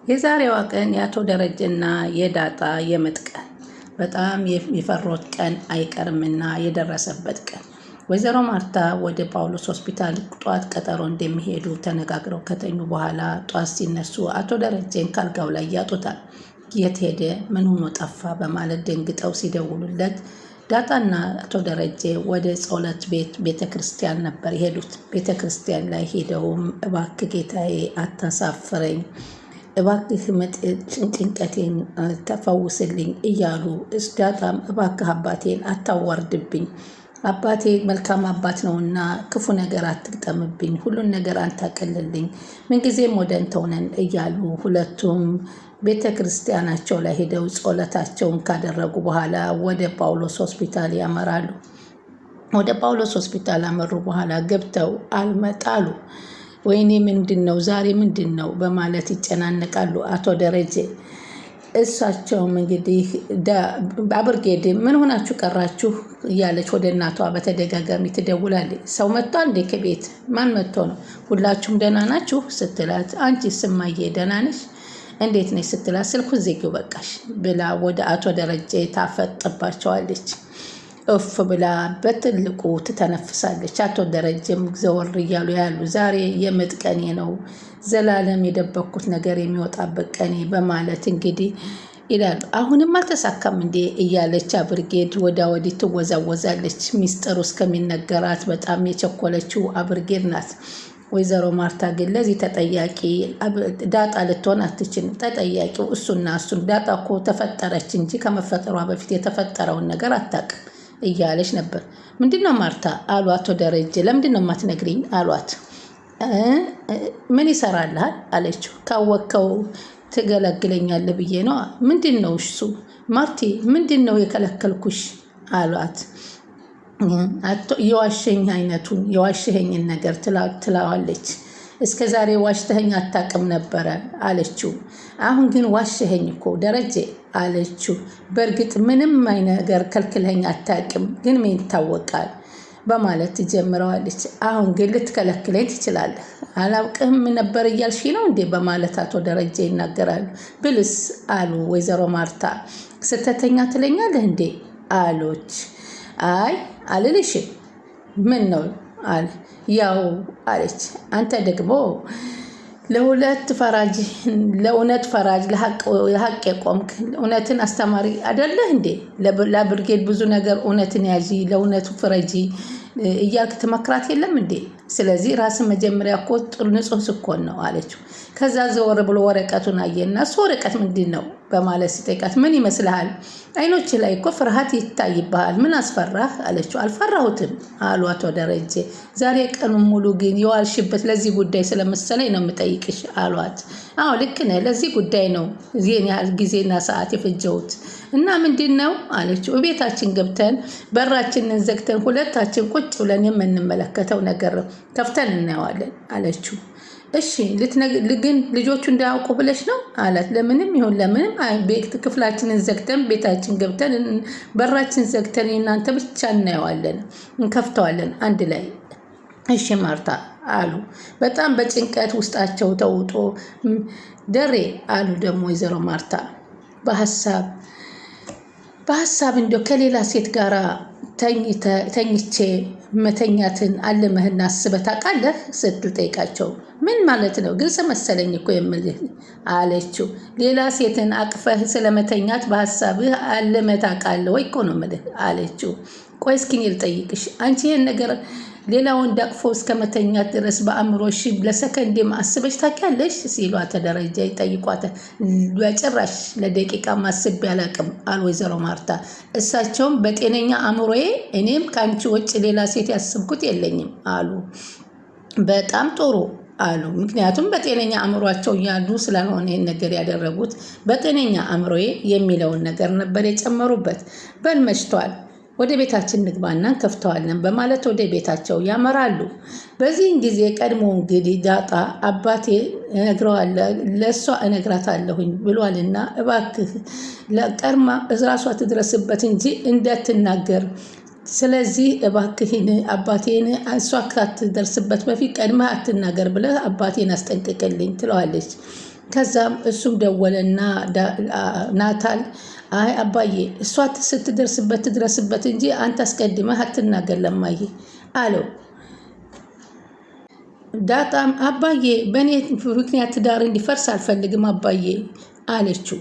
የዛሬዋ ቀን የአቶ ደረጀና የዳጣ የምጥ ቀን በጣም የፈሮት ቀን አይቀርምና የደረሰበት ቀን። ወይዘሮ ማርታ ወደ ጳውሎስ ሆስፒታል ጧት ቀጠሮ እንደሚሄዱ ተነጋግረው ከተኙ በኋላ ጧት ሲነሱ አቶ ደረጀን ካልጋው ላይ ያጡታል። የት ሄደ? ምን ሆኖ ጠፋ? በማለት ደንግጠው ሲደውሉለት ዳጣና አቶ ደረጀ ወደ ጸሎት ቤተ ክርስቲያን ነበር የሄዱት። ቤተ ክርስቲያን ላይ ሄደውም እባክህ ጌታዬ አታሳፍረኝ፣ እባክህ ጭንቀቴን ተፈውስልኝ እያሉ ዳጣም እባክህ አባቴን አታዋርድብኝ፣ አባቴ መልካም አባት ነውና ክፉ ነገር አትግጠምብኝ፣ ሁሉን ነገር አንተ አቅልልኝ፣ ምንጊዜም ወደ አንተው ነን እያሉ ሁለቱም ቤተ ክርስቲያናቸው ላይ ሄደው ጸሎታቸውን ካደረጉ በኋላ ወደ ጳውሎስ ሆስፒታል ያመራሉ። ወደ ጳውሎስ ሆስፒታል አመሩ በኋላ ገብተው አልመጣሉ። ወይኔ ምንድነው ዛሬ ምንድነው በማለት ይጨናነቃሉ አቶ ደረጀ። እሳቸውም እንግዲህ አብርጌድ ምን ሆናችሁ ቀራችሁ እያለች ወደ እናቷ በተደጋጋሚ ትደውላለች። ሰው መጥቷል እንዴ ከቤት? ማን መጥቶ ነው? ሁላችሁም ደህና ናችሁ ስትላት፣ አንቺ ስማዬ ደህና ነሽ እንዴት ነሽ ስትላት፣ ስልኩን ዘጊው በቃሽ ብላ ወደ አቶ ደረጀ ታፈጥባቸዋለች። እፍ ብላ በትልቁ ትተነፍሳለች። አቶ ደረጀም ዘወር እያሉ ያሉ ዛሬ የምጥ ቀኔ ነው፣ ዘላለም የደበኩት ነገር የሚወጣበት ቀኔ በማለት እንግዲህ ይላሉ። አሁንም አልተሳካም እንዴ እያለች አብርጌድ ወዳ ወዲህ ትወዛወዛለች። ሚስጥሩ እስከሚነገራት በጣም የቸኮለችው አብርጌድ ናት። ወይዘሮ ማርታ ግን ለዚህ ተጠያቂ ዳጣ ልትሆን አትችልም። ተጠያቂው እሱና እሱን። ዳጣ እኮ ተፈጠረች እንጂ ከመፈጠሯ በፊት የተፈጠረውን ነገር አታውቅም እያለች ነበር። ምንድነው ማርታ አሉ አቶ ደረጀ። ለምንድነው የማትነግሪኝ አሏት። ምን ይሰራልሃል አለችው። ካወቅከው ትገለግለኛለህ ብዬ ነው። ምንድነው እሱ ማርቲ? ምንድነው የከለከልኩሽ አሏት። የዋሸኝ አይነቱን የዋሸኸኝን ነገር ትላዋለች። እስከ ዛሬ ዋሽተኸኝ አታውቅም ነበረ አለችው። አሁን ግን ዋሸኸኝ እኮ ደረጀ አለችው። በእርግጥ ምንም ነገር ከልክለኸኝ አታውቅም፣ ግን ምን ይታወቃል በማለት ትጀምረዋለች። አሁን ግን ልትከለክለኝ ትችላለህ። አላውቅህም ነበር እያልሽ ነው እንዴ በማለት አቶ ደረጀ ይናገራሉ። ብልስ አሉ ወይዘሮ ማርታ። ስተተኛ ትለኛለህ እንዴ አሎች። አይ አልልሽም። ምን ነው አለ። ያው አለች። አንተ ደግሞ ለእውነት ፈራጅ ለሀቅ የቆምክ እውነትን አስተማሪ አይደለህ እንዴ? ለብርጌድ ብዙ ነገር እውነትን ያዢ፣ ለእውነቱ ፍረጂ እያልክ ትመክራት የለም እንዴ? ስለዚህ ራስን መጀመሪያ እኮ ጥሩ ንጹህ ስኮን ነው አለችው። ከዛ ዘወር ብሎ ወረቀቱን አየና እሱ ወረቀት ምንድን ነው በማለት ሲጠይቃት፣ ምን ይመስልሃል? አይኖች ላይ እኮ ፍርሃት ይታይብሃል። ምን አስፈራህ አለችው። አልፈራሁትም አሉ አቶ ደረጀ። ዛሬ ቀኑን ሙሉ ግን የዋልሽበት ለዚህ ጉዳይ ስለመሰለኝ ነው የምጠይቅሽ አሏት። አዎ ልክ ነህ፣ ለዚህ ጉዳይ ነው ይህን ያህል ጊዜና ሰዓት የፈጀሁት። እና ምንድን ነው አለችው። ቤታችን ገብተን በራችንን ዘግተን ሁለታችን ቁጭ ብለን የምንመለከተው ነገር ነው፣ ከፍተን እናየዋለን አለችው። እሺ ግን ልጆቹ እንዳያውቁ ብለሽ ነው አላት። ለምንም ይሁን ለምንም ቤት ክፍላችንን ዘግተን ቤታችን ገብተን በራችን ዘግተን እናንተ ብቻ እናየዋለን፣ እንከፍተዋለን አንድ ላይ። እሺ ማርታ አሉ። በጣም በጭንቀት ውስጣቸው ተውጦ ደሬ አሉ ደግሞ ወይዘሮ ማርታ በሀሳብ እንደው ከሌላ ሴት ጋር ተኝቼ መተኛትን አልመህና አስበህ ታውቃለህ ስትል ጠይቃቸው። ምን ማለት ነው? ግልጽ መሰለኝ እኮ የምልህ አለችው። ሌላ ሴትን አቅፈህ ስለመተኛት በሀሳብህ አልመህ ታውቃለህ ወይ እኮ ነው የምልህ አለችው። ቆይ እስኪ እኔ ልጠይቅሽ፣ አንቺ ይሄን ነገር ሌላ ወንድ አቅፎ እስከ መተኛት ድረስ በአእምሮሽ ለሰከንድም አስበሽ ታውቂያለሽ ሲሉ አቶ ደረጀ ይጠይቋታል። በጭራሽ ለደቂቃ አስቤ አላውቅም አሉ ወይዘሮ ማርታ። እሳቸውም በጤነኛ አእምሮዬ እኔም ከአንቺ ውጭ ሌላ ሴት ያስብኩት የለኝም አሉ። በጣም ጥሩ አሉ። ምክንያቱም በጤነኛ አእምሯቸው እያሉ ስላልሆነ ይህን ነገር ያደረጉት በጤነኛ አእምሮዬ የሚለውን ነገር ነበር የጨመሩበት። በል መሽቷል፣ ወደ ቤታችን ንግባና እንከፍተዋለን በማለት ወደ ቤታቸው ያመራሉ። በዚህን ጊዜ ቀድሞ እንግዲህ ዳጣ አባቴ ለእሷ እነግራታለሁኝ ብሏልና እባክህ ቀድማ ራሷ ትድረስበት እንጂ እንዳትናገር፣ ስለዚህ እባክህን አባቴን እሷ ካትደርስበት በፊት ቀድማ አትናገር ብለህ አባቴን አስጠንቅቅልኝ ትለዋለች። ከዛም እሱም ደወለና ናታል አይ አባዬ እሷ ስትደርስበት ትድረስበት እንጂ አንተ አስቀድመህ አትናገር ለማዬ አለው። ዳጣም አባዬ በእኔ ምክንያት ትዳር እንዲፈርስ አልፈልግም አባዬ አለችው።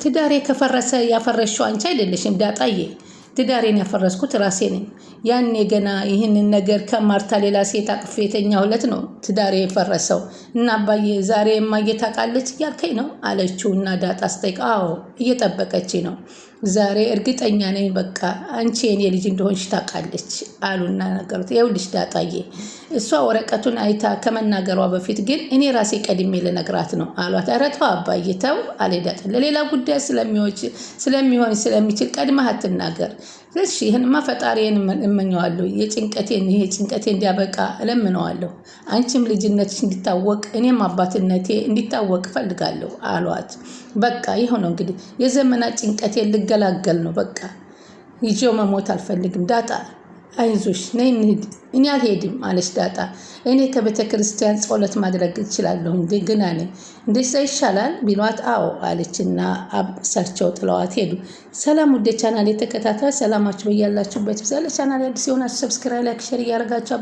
ትዳሬ ከፈረሰ ያፈረሽው አንቺ አይደለሽም ዳጣዬ፣ ትዳሬን ያፈረስኩት ራሴ ነኝ። ያኔ ገና ይህንን ነገር ከማርታ ሌላ ሴት አቅፌ የተኛሁለት ነው ትዳሬ የፈረሰው እና አባዬ ዛሬ እማዬ ታውቃለች እያልከኝ ነው አለችው። እና ዳጣ ስጠይቅ አዎ እየጠበቀች ነው ዛሬ እርግጠኛ ነኝ በቃ አንቺ የኔ ልጅ እንደሆንሽ ታውቃለች አሉና ነገሩት። ይኸውልሽ ዳጣዬ እሷ ወረቀቱን አይታ ከመናገሯ በፊት ግን እኔ ራሴ ቀድሜ ልነግራት ነው አሏት። ኧረ ተው አባዬ ተው አለ ዳጣ። ለሌላ ጉዳይ ስለሚሆን ስለሚችል ቀድመህ አትናገር። እሺ ይህንማ ፈጣሪን እመኘዋለሁ። ይሄ ጭንቀቴ እንዲያበቃ እለምነዋለሁ። አንቺም ልጅነትሽ እንዲታወቅ እኔም አባትነቴ እንዲታወቅ እፈልጋለሁ አሏት። በቃ ይኸው ነው እንግዲህ የዘመናት ጭንቀቴን ልገላገል ነው። በቃ ይዤው መሞት አልፈልግም። ዳጣ አይዞሽ ነይ እንሂድ። እኔ አልሄድም አለች ዳጣ። እኔ ከቤተ ክርስቲያን ጸሎት ማድረግ እችላለሁ ግና ነኝ እንደዛ ይሻላል ቢሏት አዎ አለችና እሳቸው ጥለዋት ሄዱ። ሰላም ውዴ ቻናል የተከታታይ ሰላማችሁ በያላችሁበት ይብዛ። ለቻናል አዲስ የሆናችሁ ሰብስክራይብ፣ ላይክ፣ ሼር እያደረጋችሁ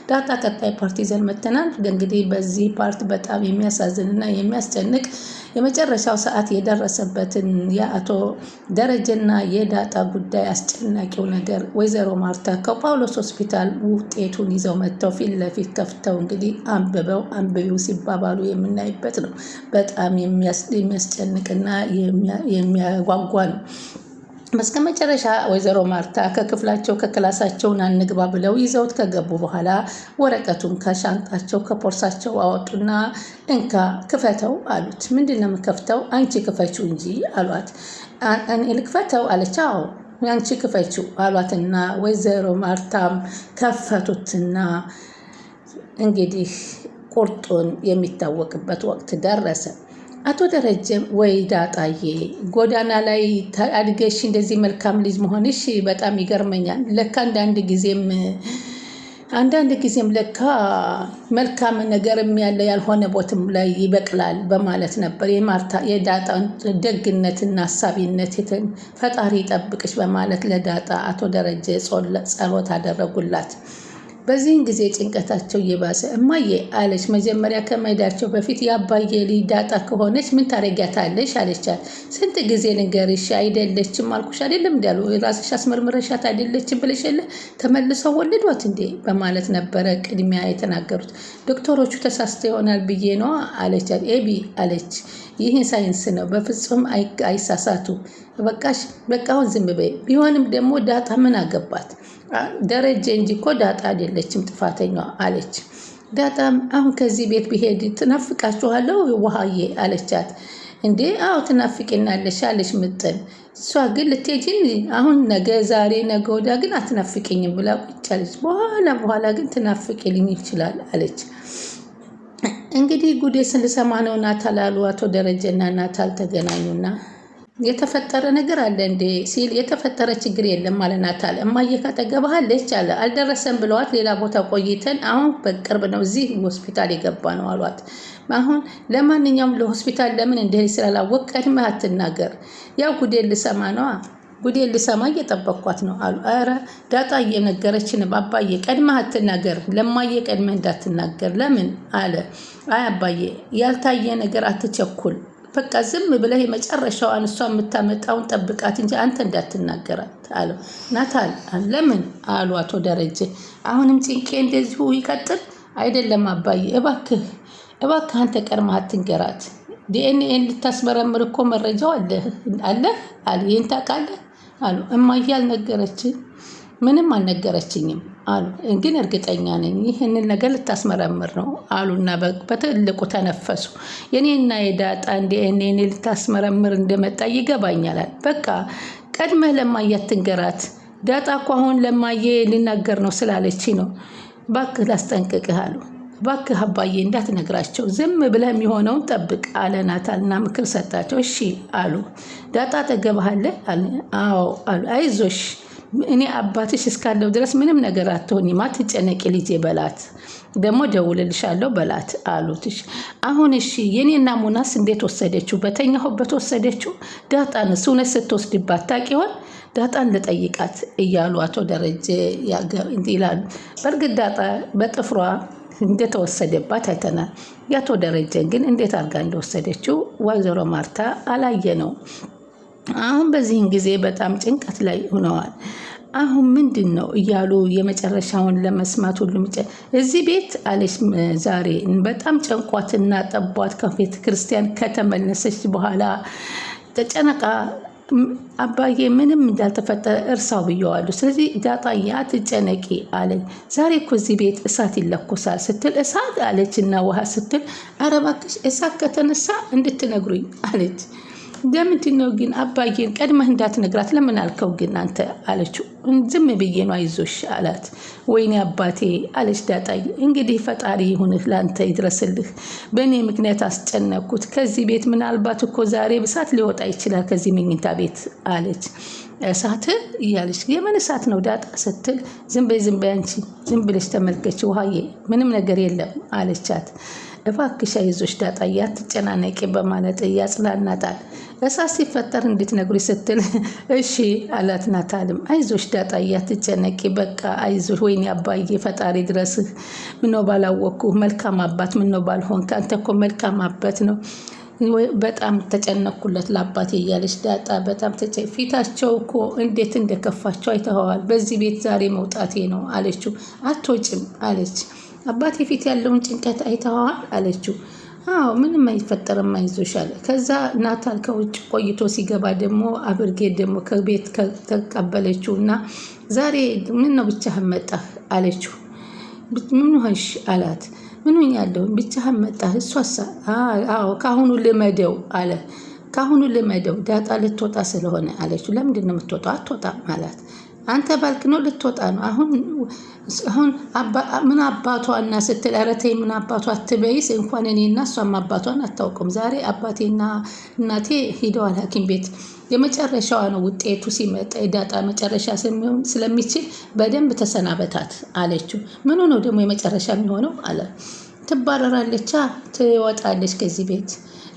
ዳጣ ቀጣይ ፓርት ይዘን መጥተናል። እንግዲህ በዚህ ፓርት በጣም የሚያሳዝንና የሚያስጨንቅ የመጨረሻው ሰዓት የደረሰበትን የአቶ ደረጀና የዳጣ ጉዳይ አስጨናቂው ነገር ወይዘሮ ማርታ ከጳውሎስ ሆስፒታል ውጤቱን ይዘው መጥተው ፊት ለፊት ከፍተው እንግዲህ አንብቢው ሲባባሉ የምናይበት ነው። በጣም የሚያስጨንቅና የሚያጓጓ ነው። በስከ መጨረሻ ወይዘሮ ማርታ ከክላሳቸውን አንግባ ብለው ይዘውት ከገቡ በኋላ ወረቀቱን ከሻንጣቸው ከፖርሳቸው አወጡና እንካ ክፈተው አሉት። ምንድን ነው የምከፍተው? አንቺ ክፈችው እንጂ አሏት። እኔ ልክፈተው አለች። አዎ አንቺ ክፈችው አሏትና ወይዘሮ ማርታም ከፈቱትና እንግዲህ ቁርጡን የሚታወቅበት ወቅት ደረሰ። አቶ ደረጀም ወይ ዳጣዬ ጎዳና ላይ አድገሽ እንደዚህ መልካም ልጅ መሆንሽ በጣም ይገርመኛል። ለካ አንዳንድ ጊዜም ለካ መልካም ነገርም ያለ ያልሆነ ቦትም ላይ ይበቅላል በማለት ነበር የዳጣን ደግነትና አሳቢነት ፈጣሪ ይጠብቅሽ በማለት ለዳጣ አቶ ደረጀ ጸሎት አደረጉላት። በዚህን ጊዜ ጭንቀታቸው እየባሰ እማዬ አለች። መጀመሪያ ከመሄዳቸው በፊት የአባዬ ልጅ ዳጣ ከሆነች ምን ታረጊያታለሽ አለቻት። ስንት ጊዜ ልንገርሽ አይደለችም አልኩሽ አይደለም እንዳሉ ራስሽ አስመርምረሻት አይደለችም ብለሽ የለ ተመልሰው ወለዷት እንዴ በማለት ነበረ ቅድሚያ የተናገሩት። ዶክተሮቹ ተሳስተው ይሆናል ብዬ ነው አለቻት። ኤቢ አለች ይህን ሳይንስ ነው በፍጹም አይሳሳቱ። በቃውን ዝም በይ። ቢሆንም ደግሞ ዳጣ ምን አገባት ደረጀ እንጂ እኮ ዳጣ አይደለችም ጥፋተኛዋ አለች። ዳጣም አሁን ከዚህ ቤት ብሄድ ትናፍቃችኋለሁ ውሃዬ አለቻት። እንዴ አዎ ትናፍቂናለሽ አለች ምጥን። እሷ ግን ልትሄጂን አሁን ነገ ዛሬ ነገ ወዲያ ግን አትናፍቂኝም ብላ ቁጭ አለች። በኋላ ግን ትናፍቂልኝ ይችላል አለች። እንግዲህ ጉዴ ስንሰማ ነው ናታል አሉ። አቶ ደረጀና ናታል ተገናኙና የተፈጠረ ነገር አለ እንዴ ሲል የተፈጠረ ችግር የለም ማለት ናታል። እማዬ ካጠገባለች አለ። አልደረሰም ብለዋት ሌላ ቦታ ቆይተን አሁን በቅርብ ነው እዚህ ሆስፒታል የገባ ነው አሏት። አሁን ለማንኛውም ለሆስፒታል ለምን እንደሄድ ስላላወቅ ቀድመህ አትናገር። ያው ጉዴን ልሰማ ነዋ ጉዴን ልሰማ እየጠበቅኳት ነው አሉ። ኧረ ዳጣ እየነገረችን አባዬ ቀድመህ አትናገር፣ ለማዬ ቀድመህ እንዳትናገር ለምን አለ። አይ አባዬ ያልታየ ነገር አትቸኩል፣ በቃ ዝም ብለህ የመጨረሻዋን እሷ የምታመጣውን ጠብቃት እንጂ አንተ እንዳትናገራት አለው። ናታል ለምን አሉ አቶ ደረጀ። አሁንም ጭንቄ እንደዚሁ ይቀጥል አይደለም አባዬ እባክህ አንተ ቀድመህ አትንገራት። ዲኤንኤን ልታስመረምር እኮ መረጃው አለ ይህን ታውቃለህ አሉ። እማዬ አልነገረችኝ ምንም አልነገረችኝም አሉ። ግን እርግጠኛ ነኝ ይህንን ነገር ልታስመረምር ነው አሉና በትልቁ ተነፈሱ። የኔና የዳጣ ዲኤንኤን ልታስመረምር እንደመጣ ይገባኛል። በቃ ቀድመህ ለማዬ አትንገራት። ዳጣ እኮ አሁን ለማዬ ልናገር ነው ስላለች ነው። እባክህ ላስጠንቅቅህ አሉ። እባክህ አባዬ እንዳትነግራቸው ዝም ብለህ የሚሆነውን ጠብቅ አለ ናታልና ምክር ሰጣቸው። እሺ አሉ። ዳጣ አጠገብህ አለ? አዎ አሉ። አይዞሽ እኔ አባትሽ እስካለው ድረስ ምንም ነገር አትሆኝም፣ አትጨነቂ ልጄ በላት፣ ደግሞ ደውልልሻለሁ በላት አሉትሽ። አሁን እሺ የኔና ሙናስ እንዴት ወሰደችው? በተኛሁበት ወሰደችው? ዳጣንስ እውነት ስትወስድባት ታውቂ ይሆን? ዳጣን ልጠይቃት እያሉ አቶ ደረጀ ይላሉ። በእርግጥ ዳጣ በጥፍሯ እንደተወሰደባት አይተናል። የአቶ ደረጀን ግን እንዴት አድርጋ እንደወሰደችው ወይዘሮ ማርታ አላየ ነው። አሁን በዚህን ጊዜ በጣም ጭንቀት ላይ ሆነዋል። አሁን ምንድን ነው እያሉ የመጨረሻውን ለመስማት ሁሉም እዚህ ቤት አለች። ዛሬ በጣም ጨንቋትና ጠቧት ከቤተ ክርስቲያን ከተመለሰች በኋላ ተጨነቃ አባዬ ምንም እንዳልተፈጠረ እርሳው ብየዋለሁ። ስለዚህ ዳጣዬ አትጨነቂ አለኝ። ዛሬ እኮ እዚህ ቤት እሳት ይለኮሳል ስትል እሳት አለች እና ውሃ ስትል ኧረ እባክሽ እሳት ከተነሳ እንድትነግሩኝ አለች። ለምንድን ነው ግን አባዬን ቀድመህ እንዳትነግራት ለምን አልከው ግን አንተ አለችው። ዝም ብዬ ነው አይዞሽ አላት። ወይኔ አባቴ አለች ዳጣዬ። እንግዲህ ፈጣሪ ይሁንህ፣ ላንተ ይድረስልህ። በእኔ ምክንያት አስጨነኩት። ከዚህ ቤት ምናልባት እኮ ዛሬ እሳት ሊወጣ ይችላል ከዚህ መኝታ ቤት አለች። እሳት እያለች የምን እሳት ነው ዳጣ ስትል ዝም በይ አንቺ ዝም ብለሽ ተመልከች ውሃዬ ምንም ነገር የለም አለቻት። እባክሽ አይዞሽ ዳጣዬ አትጨናነቂ በማለት እያጽናናታል። እሳት ሲፈጠር እንድትነግሪ ስትል እሺ አላት። ናታልም አይዞሽ ዳጣዬ አትጨነቂ በቃ አይዞሽ። ወይኔ አባዬ ፈጣሪ ድረስህ። ምነው ባላወቅኩ መልካም አባት ምነው ባልሆንክ። አንተ እኮ መልካም አባት ነው። በጣም ተጨነኩለት ለአባቴ እያለች ዳጣ በጣም ፊታቸው እኮ እንዴት እንደከፋቸው አይተኸዋል። በዚህ ቤት ዛሬ መውጣቴ ነው አለችው። አትወጭም አለች። አባቴ ፊት ያለውን ጭንቀት አይተኸዋል አለችው። አዎ ምንም አይፈጠርም አይዞሽ አለ። ከዛ ናታል ከውጭ ቆይቶ ሲገባ ደግሞ አብርጌት ደግሞ ከቤት ተቀበለችው እና ዛሬ ምን ነው ብቻህን መጣህ አለችው። ምን ሆንሽ አላት። ምን ሆኛለሁ ብቻህን መጣህ? እሷሳ አዎ ካሁኑ ልመደው አለ። ካሁኑ ልመደው ዳጣ ልትወጣ ስለሆነ አለችው። ለምንድን ነው የምትወጣው? አትወጣም አላት። አንተ ባልክ ነው ልትወጣ ነው። አሁን ምን አባቷና ስትል ኧረ ተይ ምን አባቷ አትበይስ። እንኳን እኔና እሷም አባቷን አታውቅም። ዛሬ አባቴና እናቴ ሂደዋል ሐኪም ቤት። የመጨረሻዋ ነው ውጤቱ ሲመጣ የዳጣ መጨረሻ ስለሚችል በደንብ ተሰናበታት አለችው። ምኑ ነው ደግሞ የመጨረሻ የሚሆነው አለ። ትባረራለቻ ትወጣለች ከዚህ ቤት።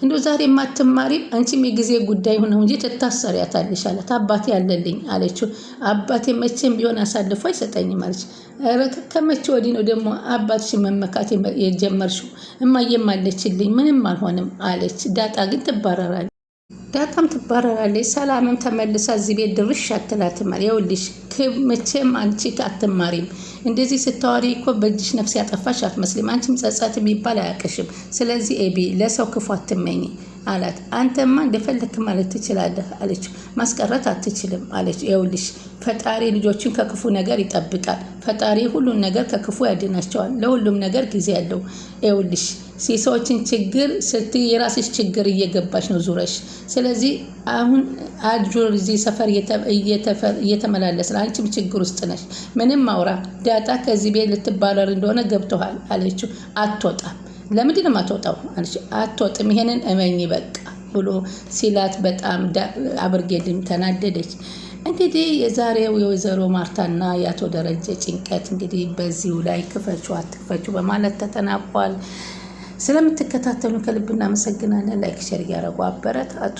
እንዶ ዛሬ ማትማሪም አንቺም የጊዜ ጉዳይ ሆነው እንጂ ትታሰሪያታለሽ አላት። አባቴ ያለልኝ አለችው። አባቴ መቼም ቢሆን አሳልፎ አይሰጠኝም አለች። ኧረ ከመቼ ወዲህ ነው ደግሞ አባትሽ መመካት የጀመርሽው? እማዬም አለችልኝ ምንም አልሆንም አለች። ዳጣ ግን ትባረራለች። ዳጣም ትባረራለች። ሰላምም ተመልሳ እዚህ ቤት ድርሽ አትላትም። ይኸውልሽ መቼም አንቺ አትማሪም። እንደዚህ ስታወሪ እኮ በእጅሽ ነፍስ ያጠፋሽ አትመስልም። አንቺም ጸጸት የሚባል አያውቅሽም። ስለዚህ ኤቢ ለሰው ክፉ አትመኝ አላት። አንተማ እንደፈለክ ማለት ትችላለህ አለችው። ማስቀረት አትችልም አለች። ይኸውልሽ ፈጣሪ ልጆችን ከክፉ ነገር ይጠብቃል። ፈጣሪ ሁሉን ነገር ከክፉ ያድናቸዋል። ለሁሉም ነገር ጊዜ ያለው። ይኸውልሽ የሰዎችን ችግር ስትይ የራስሽ ችግር እየገባሽ ነው ዙረሽ። ስለዚህ አሁን አጁር እዚህ ሰፈር እየተመላለስ አንቺም ችግር ውስጥ ነሽ። ምንም አውራ ዳጣ ከዚህ ቤት ልትባረር እንደሆነ ገብቶሃል አለችው። አትወጣም። ለምንድን ነው የማትወጣው አለች። አትወጥም ይሄንን እመኝ በቃ ብሎ ሲላት በጣም አብርጌልም ተናደደች። እንግዲህ የዛሬው የወይዘሮ ማርታና የአቶ ደረጀ ጭንቀት እንግዲህ በዚሁ ላይ ክፈቹ አትክፈቹ በማለት ተጠናቋል። ስለምትከታተሉ ከልብ እናመሰግናለን። ላይክ ሼር እያደረጉ አበረታቱ።